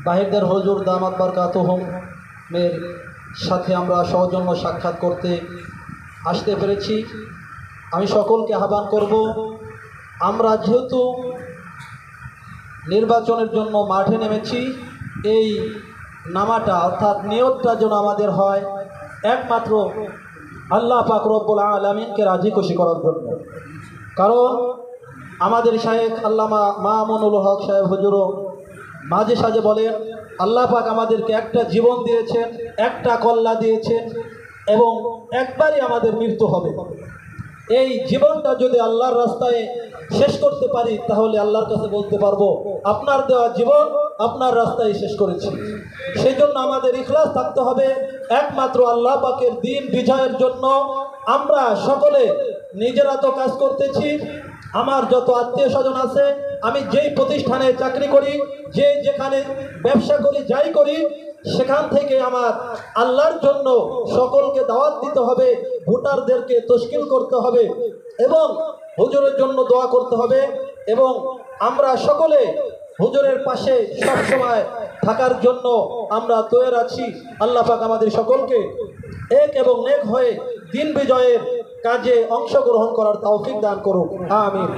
বাহিরদের হুজুর দামাত বারকাতুহুম এর সাথে আমরা সৌজন্য সাক্ষাৎ করতে আসতে পেরেছি। আমি সকলকে আহ্বান করব, আমরা যেহেতু নির্বাচনের জন্য মাঠে নেমেছি, এই নামাটা অর্থাৎ নিয়তটা যেন আমাদের হয় একমাত্র আল্লাহ পাক রব্বুল আলামিনকে রাজি খুশি করার জন্য। কারণ আমাদের শায়েখ আল্লামা মামুনুল হক সাহেব হুজুরও মাঝে সাঝে বলেন, আল্লাহ পাক আমাদেরকে একটা জীবন দিয়েছেন, একটা কল্লা দিয়েছেন এবং একবারই আমাদের মৃত্যু হবে। এই জীবনটা যদি আল্লাহর রাস্তায় শেষ করতে পারি তাহলে আল্লাহর কাছে বলতে পারবো আপনার দেওয়া জীবন আপনার রাস্তায় শেষ করেছি। সেই জন্য আমাদের ইখলাস থাকতে হবে একমাত্র আল্লাহ পাকের দ্বীন বিজয়ের জন্য। আমরা সকলে নিজেরা তো কাজ করতেছি, আমার যত আত্মীয় স্বজন আছে, আমি যেই প্রতিষ্ঠানে চাকরি করি, যে যেখানে ব্যবসা করি, যাই করি, সেখান থেকে আমার আল্লাহর জন্য সকলকে দাওয়াত দিতে হবে, ভোটারদেরকে তশকিল করতে হবে এবং হুজুরের জন্য দোয়া করতে হবে এবং আমরা সকলে হুজুরের পাশে সব সময় থাকার জন্য আমরা তৈরি আছি। আল্লাহ পাক আমাদের সকলকে এক এবং নেক হয়ে দ্বীন বিজয়ের কাজে অংশগ্রহণ করার তৌফিক দান করুন, আমিন।